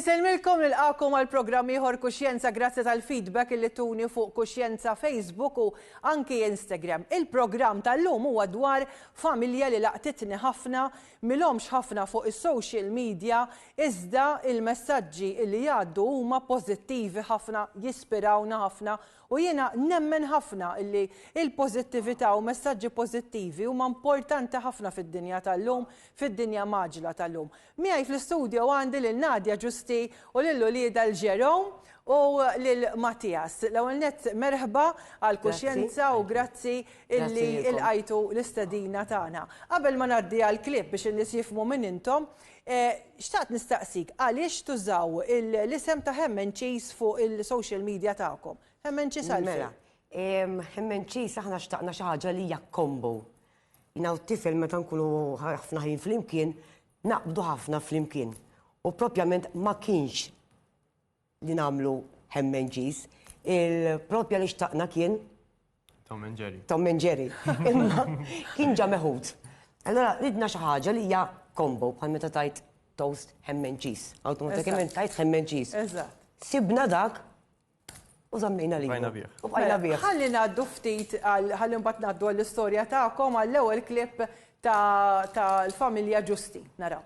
Inselmilkom nilqakom għal programm ieħor Kuxjenza grazzi tal-feedback illi tuni fuq Kuxjenza Facebook u anki Instagram. Il-programm tal-lum huwa dwar familja li laqtitni ħafna, milhomx ħafna fuq is-social media, iżda il-messaġġi li jgħaddu huma pożittivi ħafna, jispirawna ħafna u jiena nemmen ħafna illi il-pożittività u messaġġi pożittivi huma importanti ħafna fid-dinja tal-lum, fid-dinja maġla tal-lum. Miegħi fl-istudju għandi lil Nadja Ġusti u lill-Ulieda l-Ġerom u lil Mattias. L-ewwel nett merħba għal Kuxjenza u grazzi illi ilqajtu l-istedina tagħna. Qabel ma ngħaddi għal klipp biex in-nies jifhmu minn intom, xtaqt nistaqsik għaliex tużaw l-isem ta' Hem and Cheese fuq il-social media tagħkom? Hem and Cheese għalfejn? Hem and Cheese aħna xtaqna xi ħaġa li hija combo. Jina t-tifel meta nkunu ħafna ħin flimkien, naqbdu ħafna flimkien. U propjament ma kienx li namlu Hem and Cheese. Il-propja li xtaqna kien Tom and Jerry. Tom and Jerry. Imma kien ġa meħud. Allora ridna xi ħaġa li hija combo bħal meta tajt toast Hem and Cheese. Awtomatikament tajt Hem and Cheese. Eżatt. Sibna dak u żammejna li. Bajna bih. U bajna bih. Ħalli ngħaddu ftit ħalli mbagħad ngħaddu għall-istorja tagħkom għall-ewwel klipp tal-familja Ġusti. Naraw.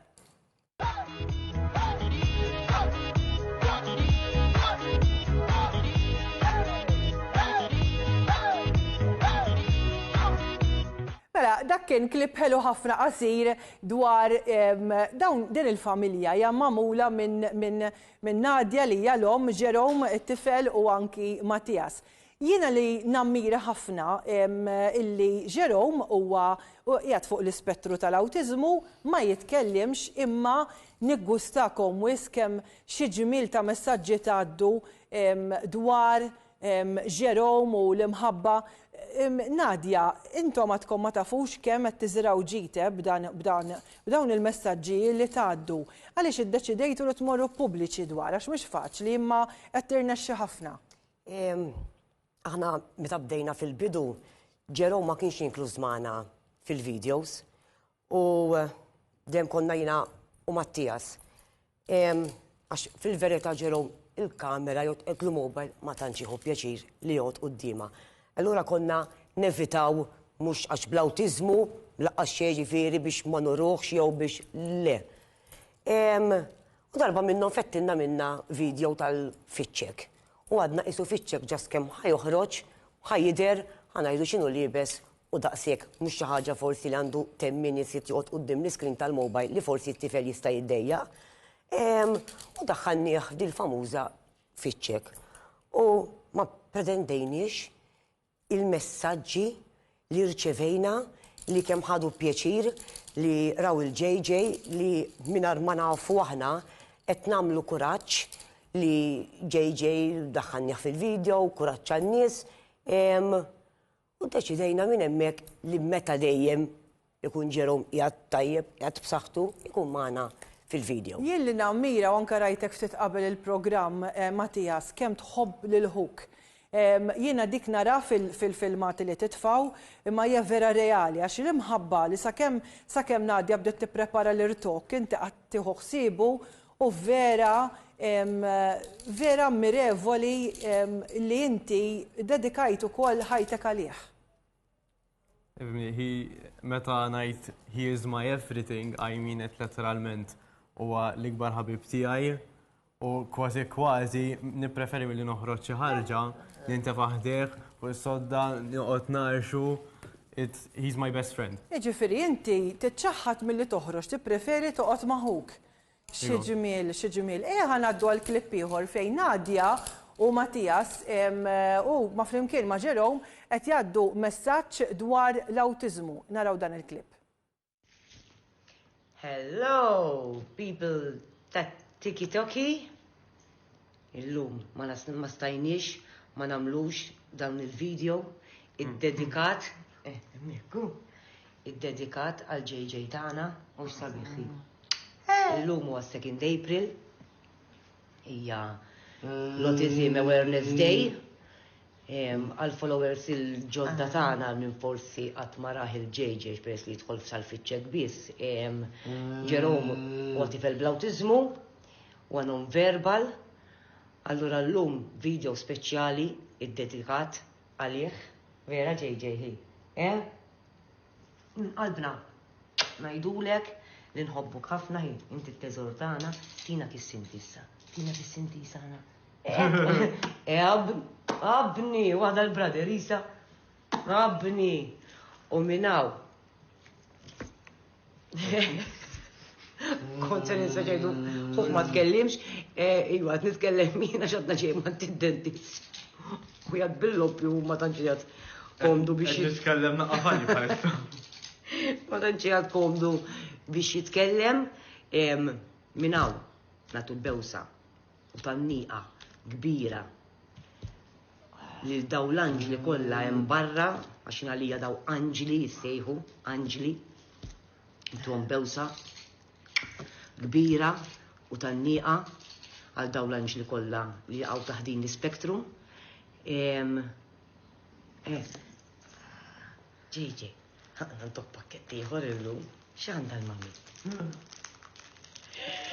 Mela, dak kien klipp ħelu ħafna qasir dwar din il-familja hija magħmula minn Nadja li hija l-omm, Ġerom it-tifel u anki Mattias. Jiena li nammira ħafna illi Ġerom huwa qiegħed fuq l-ispettru tal-awtiżmu, ma jitkellimx imma niggustakom wis kemm xi ġmiel ta' messaġġi tgħaddu dwar Ġerom u l-imħabba. Nadja, intom għadkom ma tafux kemm qed tiżraw ġite b'dawn il-messaġġi li tgħaddu. Għaliex iddeċidejtu li tmorru pubbliċi dwar għax mhux faċli imma qed tirnexxi ħafna. Aħna meta bdejna fil-bidu, Ġerom ma kienx inkluż magħna fil-videos u dejjem konna jiena u Mattias. Għax fil-verità Ġerom il-kamera jew il-mobile ma tantx jieħu pjaċir li jgħod qudiema. Allura konna nevitaw mhux għax bl-awtiżmu laqqas xejn ġifieri biex ma nuruhx jew biex le. U darba minnhom fettilna minna video tal-fitcheck. U għadna qisu fitcheck ġas kemm ħajoħroġ, ħajjidher, ħanajdu x'inhu liebes u daqshekk mhux xi ħaġa forsi li għandu temmin isit joqgħod quddiem l-iskrin tal-mobile li forsi t-tifel jista' jiddejjaq. U daħħalnieh dil-famuża fitcheck. U ma pretendejniex il-messaġġi li rċevejna li kemm ħadu pjaċir li raw il-JJ li mingħajr ma nafu aħna qed nagħmlu kuraġġ li JJ daħħalnieh fil-video, kuraġġ għan-nies. U deċidejna minn hemmhekk li meta dejjem ikun Ġerom qiegħed tajjeb, qiegħed b'saħħtu, ikun magħna fil-video. Jien li nammira u anke rajtek ftit qabel il-programm Mattias kemm tħobb lil Hook. Jiena dik nara fil-filmati li titfaw imma hija vera reali għax l-imħabba li sakemm Nadja bdiet tipprepara l-irtok inti qatt tieħu ħsiebu u vera ammirevoli li inti dedikajt ukoll ħajtek għalih. Meta ngħid he is my everything, I mean it literalment. Huwa l-ikbar ħabib tiegħi u kważi nippreferi milli noħroġ xi ħaġa li inti faħdeh u s-sodda noqgħod narxu. He's my best friend. Jiġifieri inti titċaħħad milli toħroġ, tippreferi toqgħod ma' Hook. Xi ġmiel. Ejja ngħaddu għal klipp ieħor fejn Nadja u Mattias u ma' flimkien ma' Ġerom qed jgħaddu messaġġ dwar l-awtiżmu. Naraw dan il-klipp. Hello, people ta' tiki-toki. Illum ma stajniex ma namlux dawn il-video id-dedikat għal JJ tagħna u sabiħi. Illum huwa 2 April hija l-Autism Awareness Day. Għal-followers il-ġodda tagħna minn forsi qatt ma rah il-JJ peress li jidħol sal-fitcheck biss. Ġerom huwa tifel bl-awtiżmu u non-verbal. Allura l-lum video speċjali id-dedikat għalih. Vera ġejġejħi. Qalbna, najdulek li nħobbuk ħafna inti t-teżor tagħna, tina kissinti issa. Tina kissinti sana. Abni, waħda l-brother Isa. Abni. U minnaw. Kontra nisa ġejdu, fuq ma tkellimx, iwa, nitkellem jina xadna ġej ma t-dentist. U jad bil-loppju ma tanġijat komdu biex Nitkellem naqafani bħalissa. ma tanġijat komdu biex jitkellem minnaw natu l-bewsa u tan-nieqa kbira li daw l-anġli kollha hemm barra għax għalija daw anġli jissejħu, anġli, intuhom bewsa kbira u tan-nieqa għal daw l-anġli kollha li jaqgħu taħdin l-spektrum. Ġejġej, ħaqna ntok pakketti ieħor illum, x'għandha l-mami?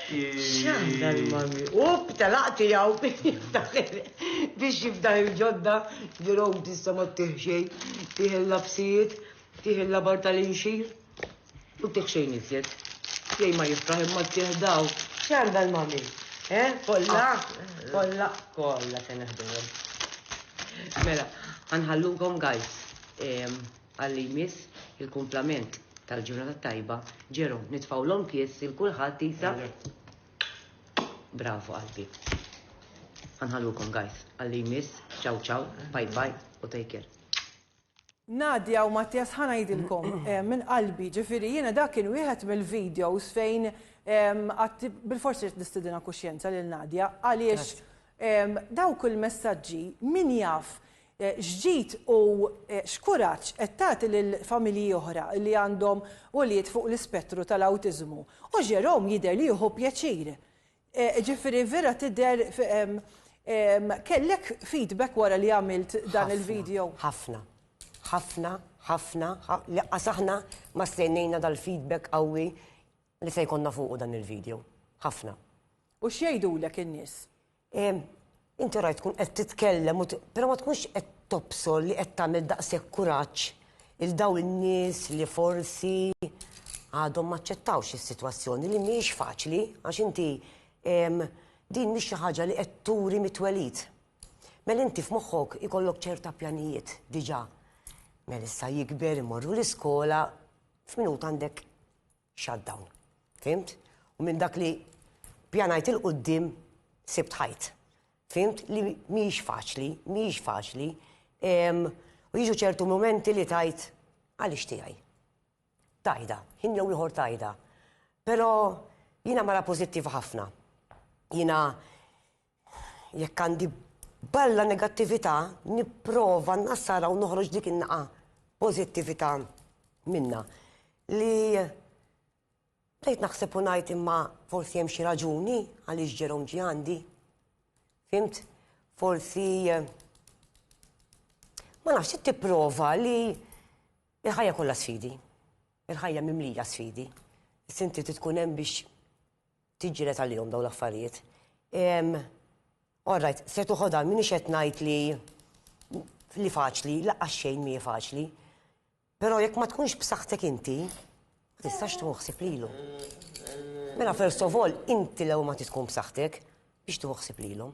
X'għandha l-mami? Talaqti jaw biex jifdaħ il-ġodda, ġirom tista' ma ttieħ xejn, tieħ il-labsijiet, tieħ il-labar tal-inxir, u tieħ xejn iżjed. Jej ma jifraħ imma ttieħ daw. X'għandha l-mami? Kolla se neħduhom. Mela, ħanħallukom guys, għalli jmiss il-kumplament tal-ġurnata tajba, ġerom, nitfaw l-onkies il-kulħadd Isa. Bravo qalbi. Ħanħallukom guys, għalli jmiss, ciao ciao, bye bye u take care. Nadia u Mattias ħanajdilkom minn qalbi, ġifiri jiena dak kien wieħed mill-videos fejn bil-forsi nistidina kuxjenza lil Nadia għaliex dawk il-messaġġi min jaf xġit u xkuraċ qed tagħti lill-familji oħra li għandhom wolied fuq l-ispettru tal-awtiżmu. U Ġerom jidher li jieħu pjaċir. Ġifieri vera tidher kellek feedback wara li għamilt dan il-video? Ħafna. Laqqas aħna ma stennejna dal-feedback qawwi li se jkollna fuq dan il-video. Ħafna. U x'jgħidulek in-nies? Inti rajt tkun qed titkellem, però ma tkunx qed tobsol li qed tagħmel daqshekk kuraġġ il daw in-nies li forsi għadhom ma aċċettawx is-sitwazzjoni li mhijiex faċli għax inti din mhix xi ħaġa li qed turi mitwelid. Mela inti f'moħħok ikollok ċerta pjanijiet diġà. Mela issa jikber imorru l-iskola f'minut għandek shutdown. Fimt? U minn dak li pjanajt il-qudiem sibt ħajt. Fimt? Li mhijiex faċli. U jiġu ċertu momenti li tajt għaliex tiegħi. Tajda, ħin jew ieħor tajda. Però jiena mara pożittiva ħafna. Jiena jekk għandi balla negattività nipprova nassara u noħroġ dik in-naqa pożittività minna. Li bdejt naħseb u ngħid imma forsi hemm xi raġuni għaliex Ġerom ġie għandi. Fimt? Forsi ma nafx tipprova li il-ħajja kollha sfidi. Il-ħajja mimlija sfidi. Inti tkun hemm biex tiġġieled għalihom dawn l-affarijiet. Alright, se tuħodha minix qed ngħid li faċli, laqqas xejn mhi faċli. Però jekk ma tkunx b'saħħtek inti, ma tistax tuħsib lilu. Mela first of all, inti lew ma tkun b'saħħtek biex tuħsib lilhom.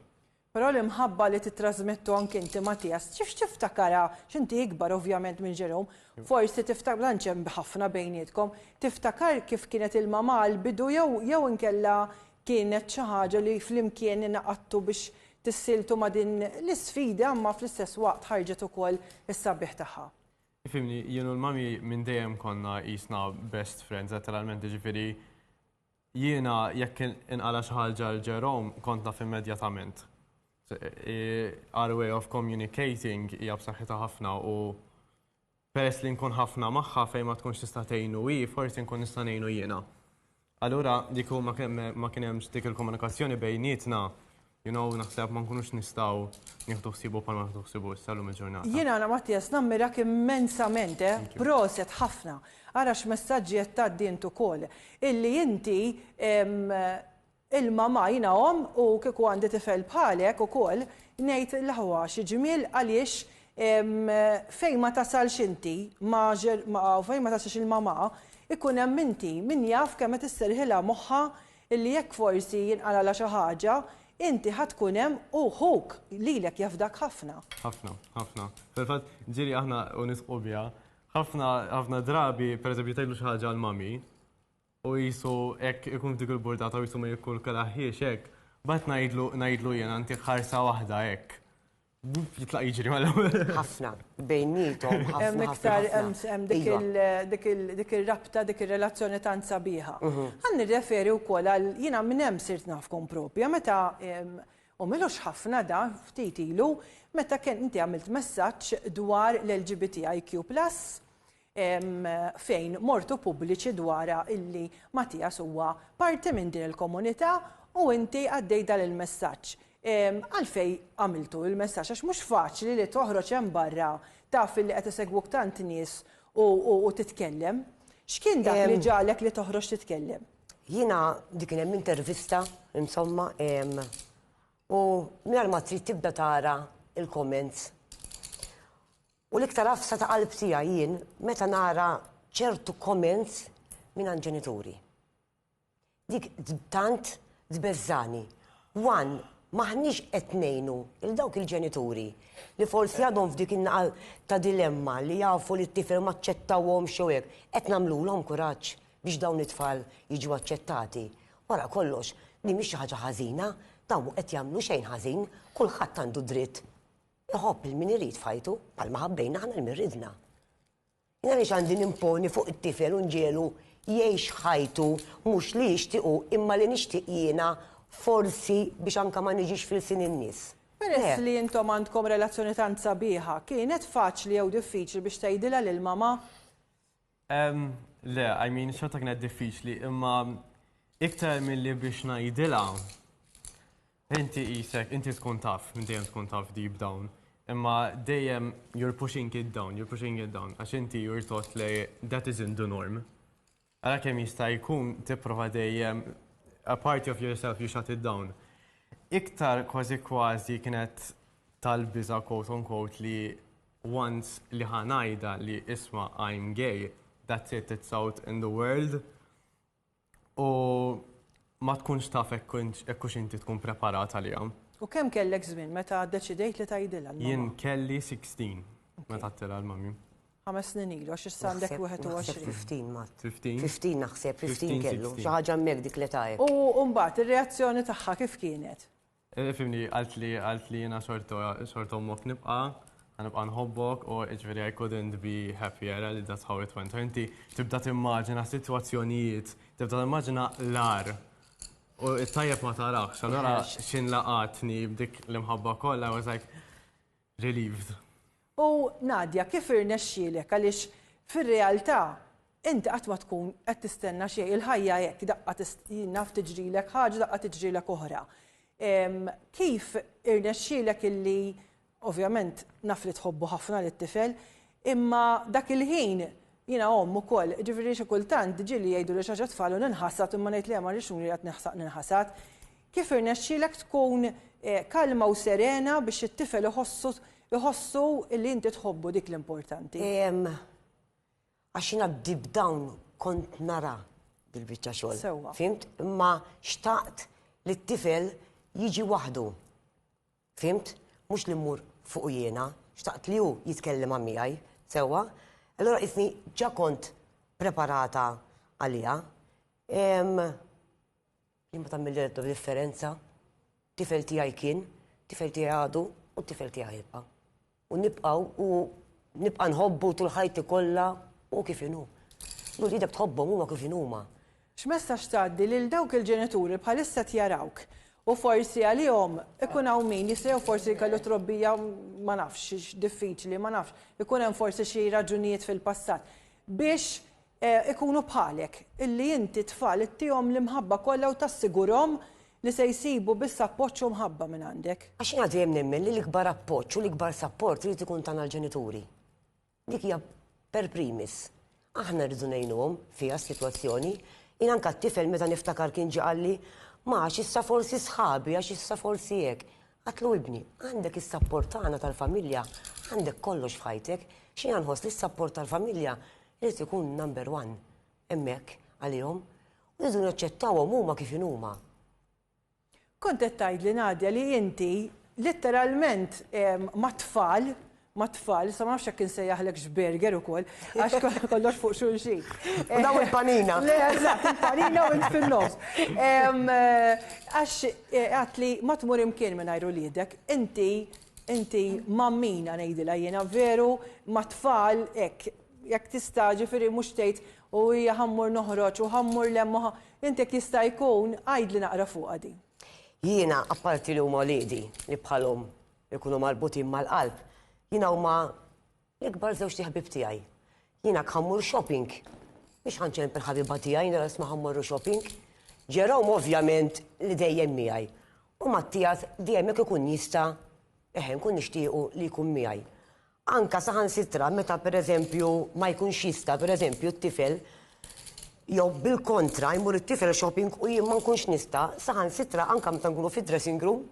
Però l-imħabba li titrasmettu anke inti Mattias, tiftakara x'inti ikbar ovvjament minn Ġerom, forsi tiftakar lanċem ħafna bejnietkom, tiftakar kif kienet il-mama għal-bidu jew inkella kienet xi ħaġa li flimkien inaqattu biex tissiltu ma' din l-isfida imma fl-istess waqt ħarġet ukoll is-sabiħ tagħha. Fimni, jienu l-mami minn dejjem konna jisna best friends, letteralment ġifieri jiena jekk inqala xi ħaġa l-Ġerom kont naf immedjatament. Our way of communicating hija b'saħħitha ħafna u peress li nkun ħafna magħha fejn ma tkunx tista' tgħinu forsi nkun nista' ngħinu jiena. Allura dik ma kien hemm dik il-komunikazzjoni bejnietna, naħseb ma nkunux nistgħu nieħdu ħsibu bħalma nieħdu ħsibu issa-llum il-ġurnata. Jiena Mattias nammirak immensament, proset ħafna. Ara x'messaġġi qed tgħaddi int ukoll illi inti il-mama jina u kieku għandi tifel bħalek ukoll ngħid l-ħwa xi ġmiel għaliex fejn ma tasalx inti fejn ma tasalx il-mama ikun hemm inti min jaf kemm qed isserħilha moħħha illi jekk forsi jinqalala xi ħaġa inti ħatkun hemm u ħuk lilek jafdak ħafna. ħafna. Fil-fatt ġieli aħna u nisqu biha ħafna drabi pereżempju tgħidlu xi ħaġa l-mami u jisu hekk ikun dik il-burdata u jisu ma jkun kalaħiex hekk, bad ngħidlu jien inti ħarsa waħda hekk. Jitlaq jiġri mal-ewwel. Ħafna bejnietom Hemm dik ir-rabta, dik ir-relazzjoni tant sabiħa. Ħan nirreferi wkoll għal jiena minn hemm sirt nafkom propja meta u milux ħafna da ftit ilu meta kien inti għamilt messaġġ dwar l-LGBTIQ+ fejn mortu pubbliċi dwara illi Mattias huwa parti minn din il-komunità u inti għaddej dal il-messaġġ. Għalfej għamiltu il-messaġġ għax mhux faċli li toħroġ hemm barra taf li qed isegwuk tant nies u titkellem. X'kien dak li ġalek li toħroġ titkellem? Jiena dik kien hemm intervista, insomma, u mingħajr ma trid tibda tara il-comments. U l-iktar afsa ta' qalb tiegħi jien meta nara ċertu comments minn ġenituri. Dik tant tbeżżani. Maħniex qed ngħinu il dawk il-ġenituri li forsi għadhom f'dik in-naqal ta' dilemma li jafu li t-tifel ma ċċettawhom xi hekk qed nagħmluhom kuraġġ biex dawn it-tfal jiġu aċċettati. Wara kollox, li mhix xi ħaġa ħażina, dawn qed jagħmlu xejn ħażin, kulħadd għandu dritt iħobb il-min irid fajtu bħalma ħabbejna aħna l-mirridna. Jiena għaliex għandi nimponi fuq it-tifel u nġielu jgħix ħajtu mhux li jixtiequ imma li nixtieq jiena forsi biex anka ma niġix fil-sin in-nies. Peress li intom għandkom relazzjoni tant sabiħa, kienet faċli jew diffiċli biex tgħidilha lil mama? Le, xorta kienet diffiċli, imma iktar milli biex ngħidilha inti qisek, inti tkun taf, dejjem tkun taf deep down. Imma dejjem you're pushing it down, għax inti you're taught li that isn't the norm. Ara kemm jista' jkun tipprova dejjem a part of yourself, you shut it down. Iktar kważi kienet tal-biża quote unquote li once li ħanajda li isma I'm gay, that's it, it's out in the world. U ma tkunx taf ekkux inti tkun preparat għalija. U kemm kellek żmien meta ddeċidejt li tgħidilha l-mama? Jien kelli 16 meta għattilha l-mami. 5 snin ilu, għax issa għandek 21. 15 mat. 15 naħseb, 15 kellu. Xi ħaġa hemmhekk dik li tajek. U mbagħad ir-reazzjoni tagħha kif kienet? Fimni, għalt li jiena xorta ommok nibqa' nħobbok u ġifieri I couldn't be happier, that's how it went. Inti tibda timmaġina sitwazzjonijiet, tibda timmaġina l-ar. U it-tajjeb ma tarax, allura xin laqatni b'dik l-imħabba kollha, I was like relieved. U Nadja, kif irnexxielek għaliex fir-realtà inti qatt ma tkun qed tistenna xejn il-ħajja hekk daqqa naf tiġrilek ħaġa daqqa tiġrilek oħra. Kif irnexxielek illi ovvjament naf li tħobbu ħafna lit-tifel, imma dak il-ħin jiena ukoll, ġifieri xi kultant ġieli jgħidu li xi ħaġa tfal u ninħassat imma ngħid li ma rridx li qed ninħasat. Kif irnexxielek tkun kalma u serena biex it-tifel iħossu li inti tħobbu dik l-importanti? Għax jiena deep down kont nara bil-biċċa xogħol. Sewwa. Fimt? Imma xtaqt li t-tifel jiġi waħdu. Fimt? Mhux li mmur fuq jiena, xtaqt li hu jitkellem ma' miegħi, sewwa. Allura qisni ġa kont preparata għaliha. Jien ma tagħmel differenza. Tifel tiegħi kien, tifel tiegħi għadu u tifel tiegħi jibqa'. U nibqa' nħobbu tul ħajti kollha u kif inhu. Lu li dak tħobbhom huma kif inhuma. X'messaġġ tgħaddi lil dawk il-ġenituri bħalissa tjarawk u forsi għalihom ikun hawn min jistgħu forsi jkollu trobbija ma nafx diffiċli, ma nafx, ikun hemm forsi xi raġunijiet fil-passat biex ikunu bħalek illi inti tfal ittihom l-imħabba kollha u tassigurhom li se jsibu biss appoġġ u mħabba minn għandek. Għax jiena dejjem nemmen li l-ikbar appoġġ u l-ikbar support irid ikun tagħna l-ġenituri. Dik hija per primis. Aħna rridu ngħinuhom fiha s-sitwazzjoni. Jien anke t-tifel meta niftakar kien ġie qalli Ma għax issa forsi sħabi, għax issa forsi jek. Għatlu ibni, għandek is-sapportana tal-familja, għandek kollox f'ħajtek, xina nħoss li s-sapport tal-familja jrid ikun number one hemmhekk għalihom u jridu naċċettawhom huma kif huma. Kont qed tgħidli Nadja li inti letteralment ma' tfal, sa ma nafx hekk insejjaħlek x'burger ukoll, għax kollox fuq xulxin. U daw il-panina. Le, eżatt, il-panina u int fin-nofs. Għax għatli ma tmur imkien mingħajr uliedek, inti mammina ngħidilha jiena veru ma' tfal hekk, jekk tista' ġifieri mhux tgħid u hija ħammur noħroġ u ħammur lemma, inti jekk jista' jkun għajdli naqra fuqha din. Jiena, apparti li huma liedi li bħalhom ikunu marbutin mal-qalb, jiena huma l-ikbar żewġ ħabib tiegħi. Jiena ħammur shopping. Biex ħanċempel ħabiba tiegħi nara isma' ħammurru shopping. Ġerhom ovvjament li dejjem miegħi. U Mattias dejjem jekk ikun jista' nkun nixtiequ li jkun miegħi. Anka saħansitra meta pereżempju ma jkunx jista' pereżempju t-tifel jew bil-kontra jmur it-tifel shopping u jien ma nkunx nista' saħansitra anke meta nkunu fid-dressing room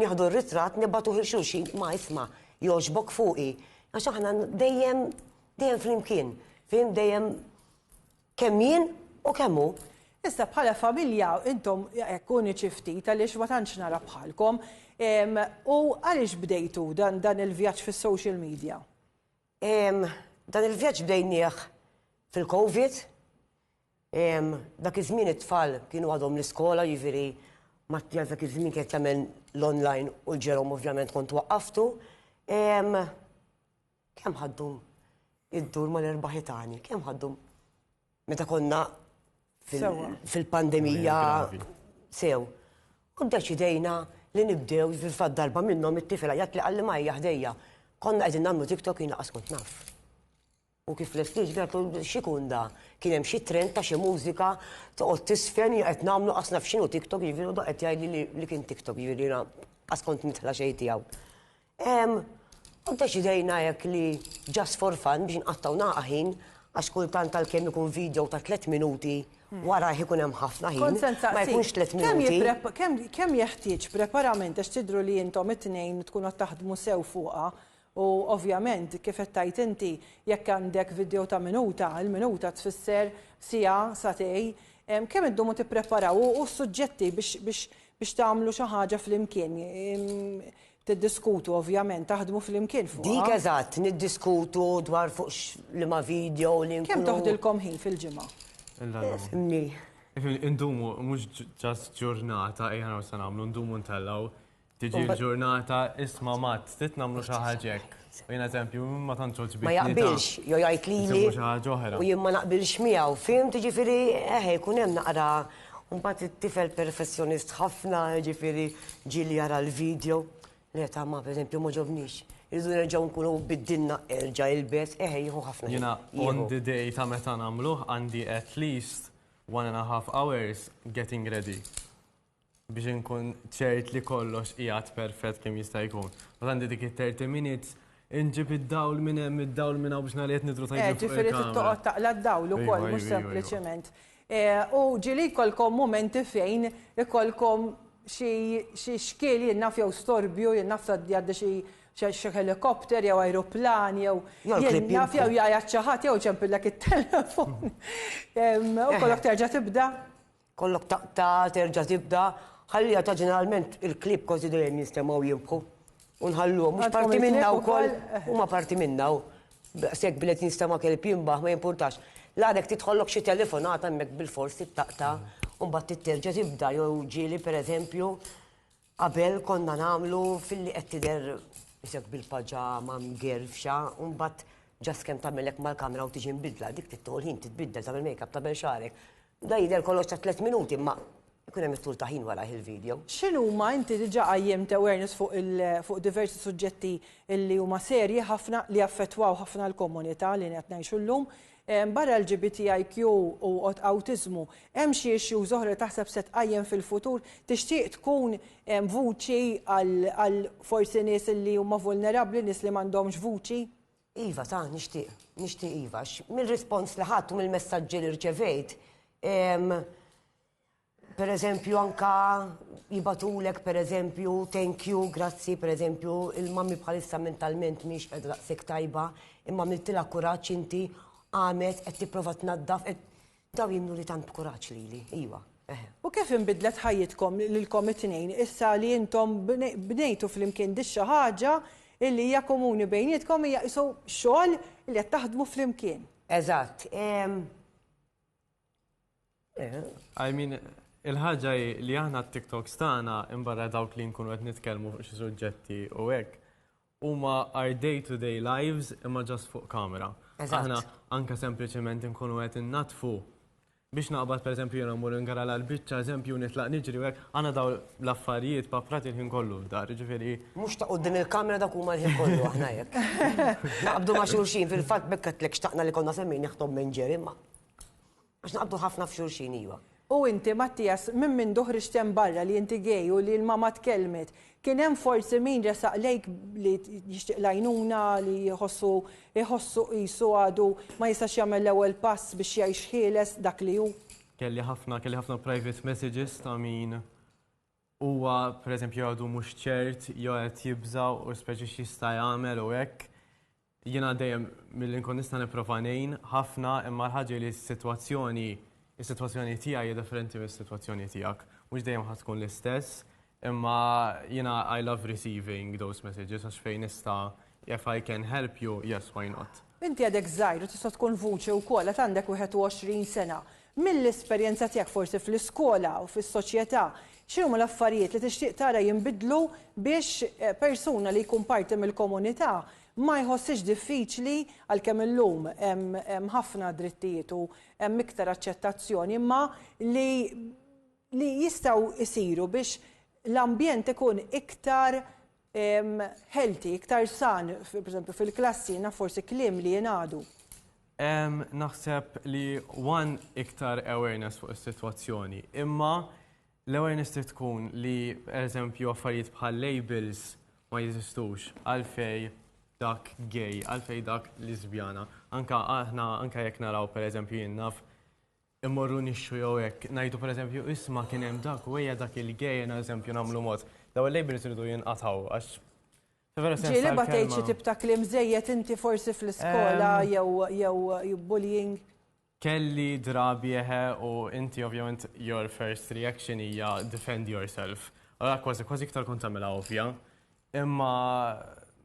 nieħdu r-ritratt nibgħatu xulxin ma isma' jogħġbok fuqi. Għax aħna dejjem flimkien, fehim dejjem kemm jien u kemm hu. Issa bħala familja intom kuni ftit għaliex ma tantx nara bħalkom u għaliex bdejtu dan il-vjaġġ fis-social media? Dan il-vjaġġ bdejnieh fil-Covid. Dak iż-żmien it-tfal kienu għadhom l-iskola, jiġifieri Mattias dak iż-żmien kien jagħmel l-online u l-ġerhom ovvjament kont waqqaftu. Kemm ħaddum id-dur mal-erbaħitani, kemm ħaddum meta konna fil-pandemija sew. U ddeċidejna li nibdew fil-fatt darba minnhom it-tifel jgħid li qalli majja ħdejja. Konna qegħdin nagħmlu TikTok jien laqas kont naf. U kif l-istiġ għatlu xikun da, kien hemm xi trend ta' xi mużika toqgħod tisfen qed nagħmlu qas naf x'inhu TikTok, jiġifieri da qed jgħidli li kien TikTok, jiġifieri qas kont mitħla xejn tiegħu. U deċidejna hekk li just for fun biex nqattaw naqa' ħin għax kultant tal-kemm ikun video ta' 3 minuti wara ikun hemm ħafna ħin. Ma jkunx 3 minuti. Kemm jeħtieġ preparament għax tidhru li intom it-tnejn tkunu taħdmu sew fuqha. U ovvjament, kif qed tgħid inti, jekk għandek video ta' minuta, il-minuta tfisser sija, satej, kemm iddumu tippreparaw u s-suġġetti biex tagħmlu xi ħaġa flimkien. Tiddiskutu ovvjament, taħdmu flimkien fuq. Dik eżatt, niddiskutu dwar fuq liema video li nkunu. Kemm toħdilkom ħin fil-ġimgħa? Indumu, mhux ġast ġurnata, ejja se nagħmlu, indumu ntellaw. Tiġi l-ġurnata isma' Matt, trid nagħmlu xi ħaġa hekk. Jien eżempju, ma tantx ma jaqbilx, jew jgħid lili u jien ma naqbilx miegħu. Fim tiġifieri jkun hemm naqra mbagħad it-tifel perfessjonist ħafna, jiġifieri ġieli jara l-video. Le ta' ma pereżempju ma ġobniex. Irridu nerġgħu nkunu biddilna erġa' ilbes, jieħu ħafna. Jiena on the day ta' meta nagħmluh għandi at least 1.5 hours getting ready. Biex nkun ċert li kollox qiegħed perfett kemm jista' jkun. Ma għandi dik 30 minutes inġib id-dawl minn hemm id-dawl minn hawn biex nagħliet nidru tajjeb. Ġifieri toqgħod taqla d-dawl ukoll mhux sempliċement. U ġieli jkollkom momenti fejn ikollkom xi xkiel jien naf jew storbju, jien naf jgħaddi xi helikopter jew ajruplan jew jien naf jew jgħajjad xi ħadd jew ċempillek it-telefon. U kollok terġa' tibda? Kollok taqta' terġa' tibda. Ħallija ta' ġeneralment il-klip kważi dejjem jinstemaw jimbħu. U nħalluhom mhux parti minna wkoll, huma parti minna. Sekk bilet jinstema' kelb jimbaħ ma jimpurtax. L-għadek titħollok xi telefonata hemmhekk bil-forsi taqta' u mbagħad titterġa' tibda jew ġieli pereżempju qabel konna nagħmlu filli qed tidher isek bil-paġama mgerfxa u mbagħad ġast kemm tagħmelek mal-kamra u tiġi nbidla dik titħol ħin titbiddel tagħmel make-up tagħmel xarek. Da jidher kollox ta' 3 minuti ma ikun hemm it-tul ta' ħin wara il-video. X'inhuma inti diġà qajjimt awareness fuq diversi suġġetti li huma serji ħafna li affettwaw ħafna l-komunità li qed ngħixu llum. Barra l-LGBTIQ u awtiżmu, hemm xi issues oħra taħseb se tqajjem fil-futur tixtieq tkun vuċi għal forsi nies li huma vulnerabbli, nies li m'għandhomx vuċi? Iva, ta' nixtieq iva, mill-rispons li ħadd u mill-messaġġi li rċevejt. Per eżempju, anka jibatulek, per eżempju, thank you, grazzi, per eżempju, il-mammi bħalissa mentalment miex edha daqsek tajba, imma miltila kuraċ inti għamet, qed tipprova tnaddaf, daw jimnu li tant kuraċ lili, iwa. U kif inbidlet ħajjitkom lilkom it-tnejn issa li intom bnejtu fl-imkien dixxa ħaġa illi hija komuni bejnietkom hija isu xogħol li qed taħdmu fl-imkien. Eżatt. I mean, il-ħaġa li aħna t-TikToks tagħna imbarra dawk li nkunu qed nitkellmu fuq xi suġġetti u hekk huma our day-to-day lives imma just fuq kamera. Aħna anke sempliċement nkunu qed innatfu biex naqbad per eżempju jena mmur ngara l-biċċa eżempju nitlaq niġri u hekk għandna daw l-affarijiet paprati l-ħin kollu f'dar, ġifieri. Mhux ta' quddiem il-kamera dak huma l-ħin kollu aħna hekk. Naqbdu ma' xulxin fil-fatt bekketlek xtaqna li konna semmin jaħtob minn ġeri ma. Għax naqbdu ħafna f'xulxin iwa. U inti, Mattias, minn doħriġtem barra li inti gej u li l-mama tkellmet, kien hemm forsi min resaq lejk li jixtieq lajnuna li jħossu qisu għadu ma jistax jagħmel l-ewwel pass biex jgħix ħieles dak li hu? Kelli ħafna private messages ta' min huwa pereżempju għadu mhux ċert jew qed jibżaw u speċi x'jista' jagħmel u hekk. Jiena dejjem milli nkun nista' nipprova ngħin ħafna imma l-ħaġa li s-sitwazzjoni tiegħi hija differenti mis-sitwazzjoni tiegħek. Mhux dejjem ħadd tkun l-istess, imma jiena I love receiving those messages għax fejn nista' if I can help you, yes, why not. Inti għadek żgħir u tista' tkun vuċi wkoll għad għandek 21 sena. Mill-esperjenza tiegħek forsi fl-iskola u fis-soċjetà, x'inhuma l-affarijiet li tixtieq tara jinbidlu biex persuna li jkun parti mill-komunità ma jħossix diffiċli għalkemm illum hemm ħafna drittijiet u hemm iktar aċċettazzjoni imma li jistgħu jsiru biex l-ambjent ikun iktar healthy, iktar san, per esempio fil-klassi na forsi kliem li jingħadu. Naħseb li iktar awareness fuq is-sitwazzjoni, imma l-awareness tkun li pereżempju affarijiet bħal labels ma jeżistux għalfej dak gay, għalfej dak lesbjana. Anka jekk naraw pereżempju jien naf immorru nixxu jew hekk ngħidu pereżempju isma' kien hemm dak u hija dak il-gay eżempju nagħmlu mod. Daw il-labels iridu jinqatgħu għax ġieli ma tgħid xi tip ta' kliem żejjed inti forsi fl-iskola jew bullying. Kelli drabi u inti ovvjament your first reaction hija defend yourself. Kważi iktar kont tagħmilha ovvja. Imma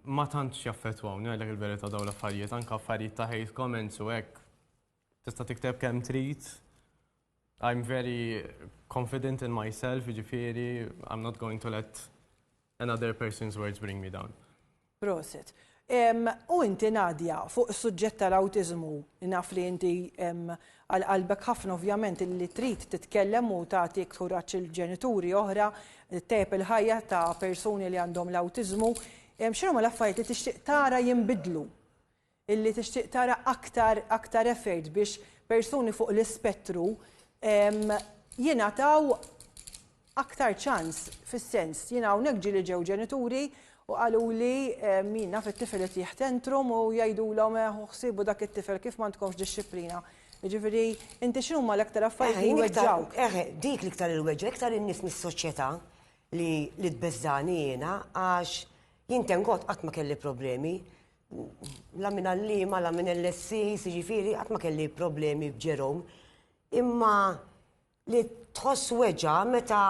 ma tantx jaffettwawni għalhekk il-verità dawn l-affarijiet, anke affarijiet ta' hate comments u hekk. Tista' tikteb kemm trid. I'm very confident in myself, jiġifieri I'm not going to let another person's words bring me down. Proset. U inti Nadja, fuq is-suġġett tal-awtiżmu, naf li inti għal-qalbek ħafna ovvjament li trid titkellem u tagħti kuraġġ il-ġenituri oħra, tep il-ħajja ta' persuni li għandhom l-awtiżmu. X'inhuma l-affarijiet li tixtieq tara jinbidlu? Illi tixtieq tara aktar effort biex persuni fuq l-ispettru jingħataw aktar ċans fis-sens. Jiena hawnhekk ġieli ġew ġenituri u qalu li min naf it-tifel qed jeħtentrum u jgħidulhom ħsibu dak it-tifel kif m'għandkomx dixxiplina. Jiġifieri inti x'inhuma l-aktar affarijiet li jweġġawk? Dik l-iktar il-weġġa, iktar in-nies mis-soċjetà li tbeżżani jiena għax jien tengot qatt ma kelli problemi. La minn għallima, la minn l-essis, jiġifieri qatt ma kelli problemi b'Ġerom. Imma li tħoss weġġa meta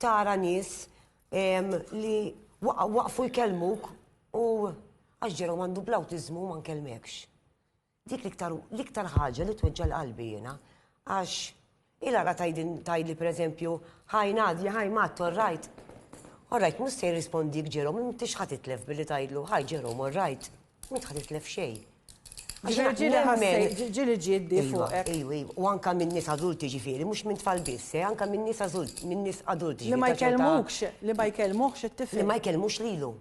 tara nies li waqfu jkellmuk u għax Ġerom għandu bl-awtiżmu ma nkellmekx. Dik l-iktar ħaġa li tweġġa l-qalbi jiena għax il-ara tgħidli pereżempju ħaj Nadja, ħaj Matt, all right. All right, mhux se jirrispondik Ġerom, m'intix ħatitlef billi tgħidlu ħaj Ġerom, all right. M'int ħatitlef xejn. Ġieli ġieddi fuqek. U anka minn nies adulti ġifieri, mhux minn tfal biss, anka minn nies adulti. Li ma jkellmukx it-tifel. Li ma jkellmux lilu.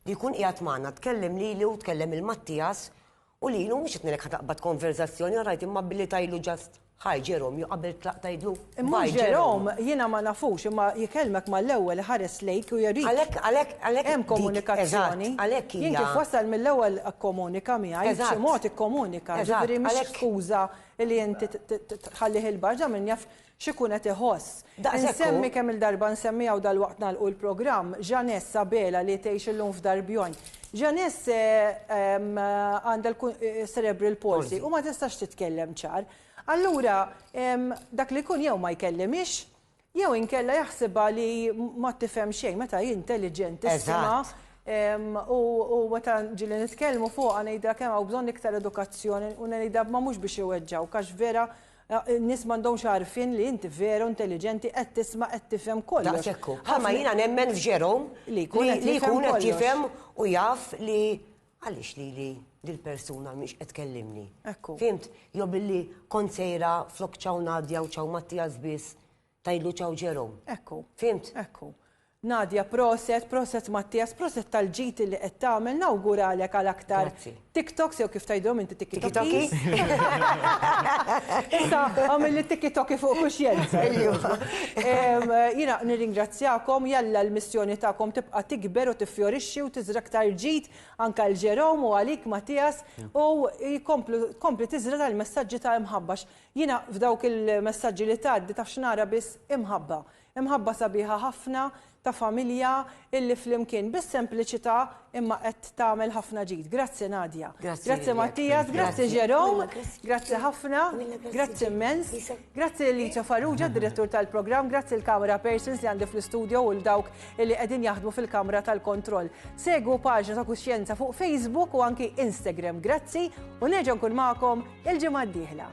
Li jkun qiegħed magħna tkellem lilu u tkellem il-Mattias u lilu mhux qed nilek ħataqbad konverzazzjoni rajt imma billi tajlu ġast Hi Jerome, ju qabel tlaqtajdlu. Imma Jerome, jiena ma nafux, imma jikellmek mal-ewwel ħares lejk u jrid. Għalek. Hemm komunikazzjoni. Għalek Jien kif wasal mill-ewwel komunika miegħi, b'xi mod ikkomunika. Ġifieri mhix skuża li inti tħallih il-barġa minn jaf x'ikun qed iħoss. Insemmi kemm il-darba nsemmiha u dal-waqt nagħlqu l-programm Janess Sabela li tgħix illum f'Darbjon. Janess għandha cerebral palsy u ma tistax titkellem ċar. Allura, dak li kun jew ma jkellimix, jew inkella jaħsibha li ma tifhem xejn meta intelligentissima. U meta ġili nitkellmu fuqha ngħidha kemm hawn bżonn iktar edukazzjoni u ngħidha ma mhux biex iweġġaw għax vera n-nies m'għandhomx għarfien li inti veru intelligenti qed tisma' qed tifhem kollox. Daqshekk. Ħamma jiena nemmen f'Jerome li jkun qed jifhem u jaf li għaliex li dil-persuna mhix qed tkellimni. Ekku. Fimt, jew billi kont sejra flok ċaw Nadja u ċaw Mattias biss tajlu ċaw Jerome. Ekku. Fimt? Ekku. Nadja, proset Mattias, proset tal-ġit li qed tagħmel nawguralek għal aktar TikToks jew kif tgħidhom inti TikToki. Issa għamil li TikToki fuq kuxjenza. Jiena nirringrazzjakom jalla l-missjoni tagħkom tibqa' tikber u tiffjorixxi u tiżra aktar ġid anke l-Jerome u għalik Mattias u jkompli tiżra tal-messaġġi ta' imħabba. Jiena f'dawk il-messaġġi li tgħaddi taf x'nara biss imħabba. Imħabba sabiħa ħafna ta' familja illi flimkien bis-sempliċità imma qed tagħmel ħafna ġid. Grazzi Nadja. Grazzi Mattias, grazzi Jerome, grazzi ħafna, grazzi immens, grazzi Licia Farrugia, direttur tal-programm, grazzi l-camera persons li għandi fl-istudio u l-dawk li qegħdin jaħdmu fil-kamra tal-kontroll. Segwu paġna ta' Kuxjenza fuq Facebook u anki Instagram. Grazzi u nerġa' nkun magħkom il-ġimgħa d-dieħla.